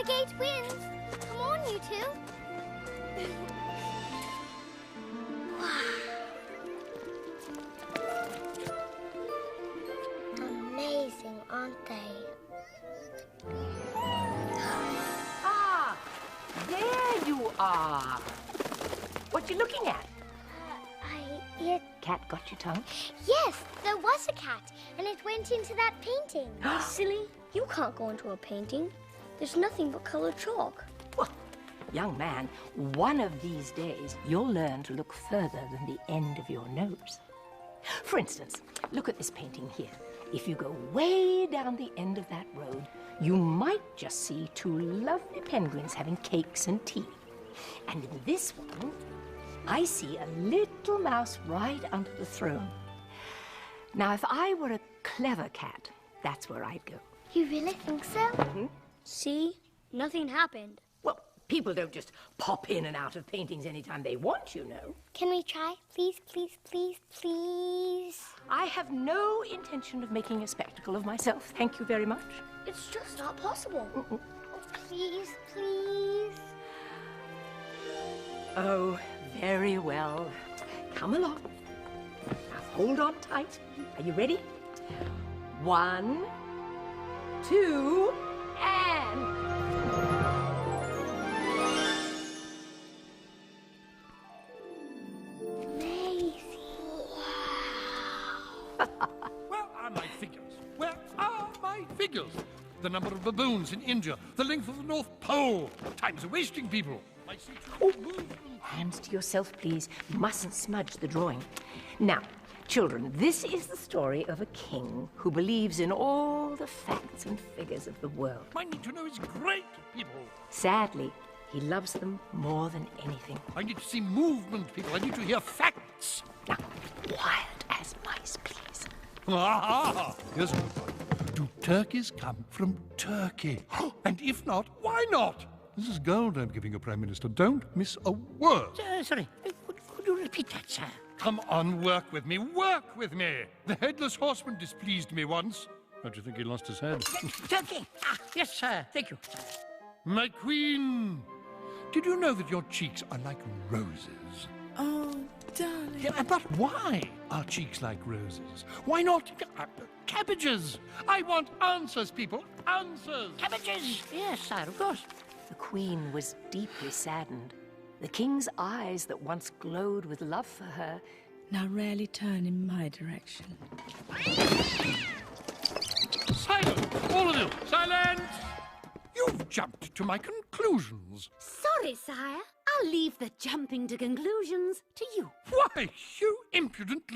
gate wins. Come on, you two. Amazing, aren't they? Ah, there you are. What you looking at? Cat got your tongue? Yes, there was a cat, and it went into that painting. Silly, you can't go into a painting. There's nothing but colored chalk. Well, young man, one of these days you'll learn to look further than the end of your nose. For instance, look at this painting here. If you go way down the end of that road, you might just see two lovely penguins having cakes and tea. And in this one, I see a little mouse right under the throne. Now, if I were a clever cat, that's where I'd go. You really think so? Mm-hmm. See? Nothing happened. Well, people don't just pop in and out of paintings anytime they want, you know. Can we try? Please, please, please, please. I have no intention of making a spectacle of myself, thank you very much. It's just not possible. Oh, please, please. Oh, very well. Come along. Now hold on tight. Are you ready? 1, 2, and... Amazing. Where are my figures? Where are my figures? The number of baboons in India, the length of the North Pole. Time's wasting, people. Oh, hands to yourself, please. You mustn't smudge the drawing. Now, children, this is the story of a king who believes in all the facts and figures of the world. I need to know is great, people. Sadly, he loves them more than anything. I need to see movement, people. I need to hear facts. Now, quiet as mice, please. Ah, here's a good one. Do turkeys come from Turkey? And if not, why not? This is gold I'm giving you, Prime Minister. Don't miss a word. Sorry, could you repeat that, sir? Come on, work with me, work with me. The headless horseman displeased me once. Don't you think he lost his head? Turkey! Ah, yes, sir. Thank you, sir. My queen, did you know that your cheeks are like roses? Oh, darling. Yeah, but why are cheeks like roses? Why not cabbages? I want answers, people, answers. Cabbages! Yes, sir, of course. The Queen was deeply saddened. The King's eyes that once glowed with love for her... Now rarely turn in my direction. Silence, all of you, silence! You've jumped to my conclusions. Sorry, sire. I'll leave the jumping to conclusions to you. Why, you impudent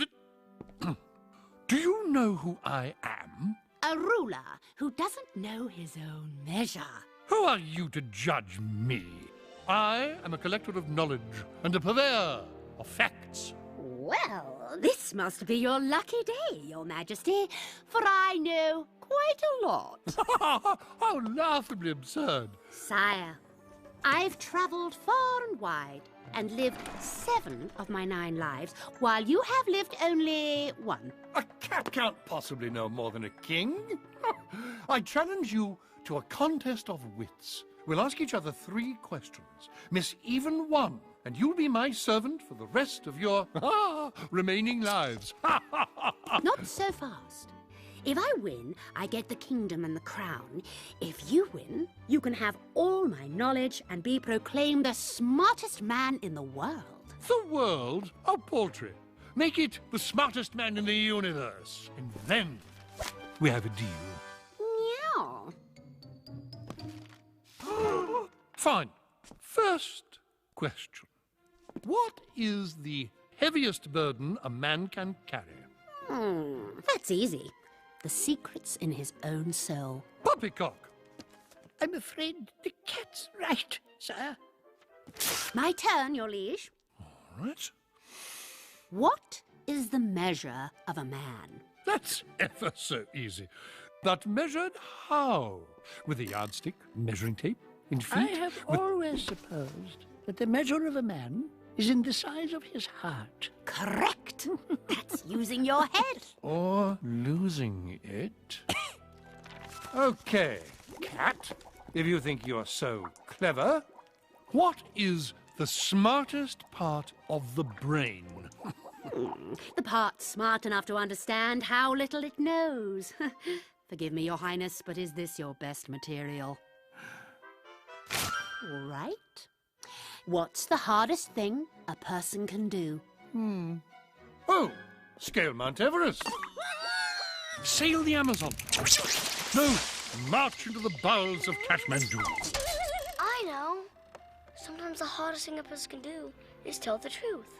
Do you know who I am? A ruler who doesn't know his own measure. Who are you to judge me? I am a collector of knowledge and a purveyor of facts. Well, this must be your lucky day, Your Majesty, for I know quite a lot. How laughably absurd. Sire, I've travelled far and wide and lived 7 of my 9 lives, while you have lived only 1. A cat can't possibly know more than a king. I challenge you to a contest of wits. We'll ask each other 3 questions. Miss even 1, and you'll be my servant for the rest of your remaining lives. Not so fast. If I win, I get the kingdom and the crown. If you win, you can have all my knowledge and be proclaimed the smartest man in the world. The world? How paltry. Make it the smartest man in the universe. And then we have a deal. Meow. Fine. First question. What is the heaviest burden a man can carry? That's easy. The secrets in his own soul. Poppycock. I'm afraid the cat's right, sir. My turn, your liege. All right. What is the measure of a man? That's ever so easy. But measured how? With a yardstick, measuring tape, in feet? I have always supposed that the measure of a man is in the size of his heart. Correct. That's using your head. Or losing it. Okay, cat. if you think you're so clever, what is the smartest part of the brain? The part smart enough to understand how little it knows. Forgive me, Your Highness, but is this your best material? All right. What's the hardest thing a person can do? Oh, scale Mount Everest. Sail the Amazon. No, march into the bowels of Kathmandu. I know. Sometimes the hardest thing a person can do is tell the truth.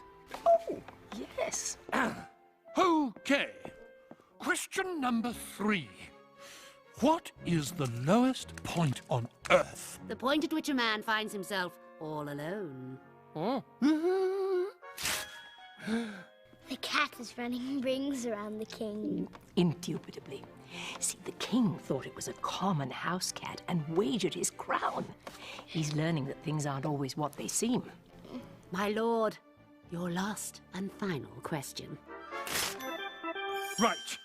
Oh, yes. Okay. Question number 3. What is the lowest point on Earth? The point at which a man finds himself all alone. The cat is running rings around the king. Indubitably. See, the king thought it was a common house cat and wagered his crown. He's learning that things aren't always what they seem. My lord, your last and final question. Right.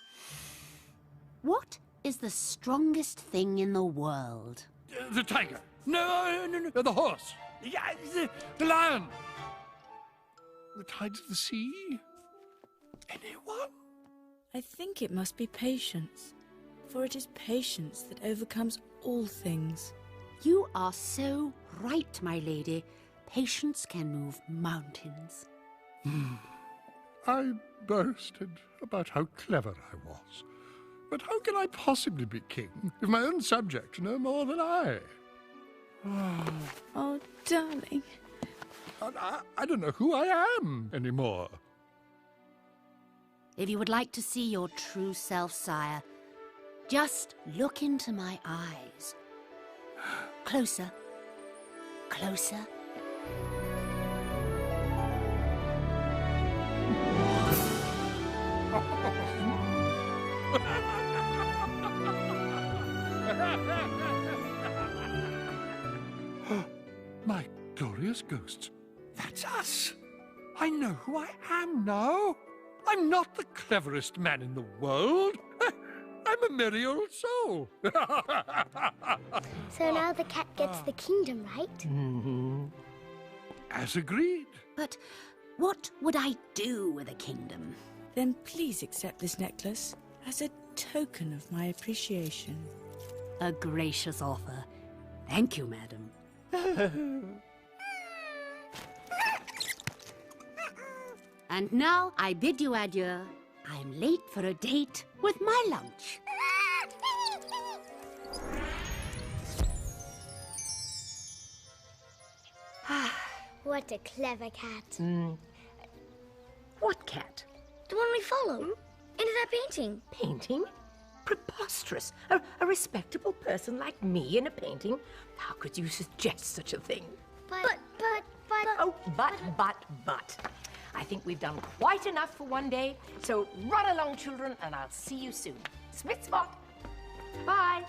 What is the strongest thing in the world? The tiger. No, the horse. Yeah, the lion. The tides of the sea. Anyone? I think it must be patience, for it is patience that overcomes all things. You are so right, my lady. Patience can move mountains. I boasted about how clever I was. But how can I possibly be king if my own subjects know more than I? Oh, darling. I don't know who I am anymore. If you would like to see your true self, sire, just look into my eyes. Closer. Closer. My glorious ghosts. That's us. I know who I am now. I'm not the cleverest man in the world. I'm a merry old soul. So now the cat gets the kingdom, right? As agreed. But what would I do with a kingdom? Then please accept this necklace as a token of my appreciation. A gracious offer. Thank you, madam. And now I bid you adieu. I'm late for a date with my lunch. What a clever cat. What cat? The one we followed. Into that painting. Painting? Preposterous. A respectable person like me in a painting? How could you suggest such a thing? But. Oh, but. I think we've done quite enough for one day, so run along, children, and I'll see you soon. Split-spot. Bye.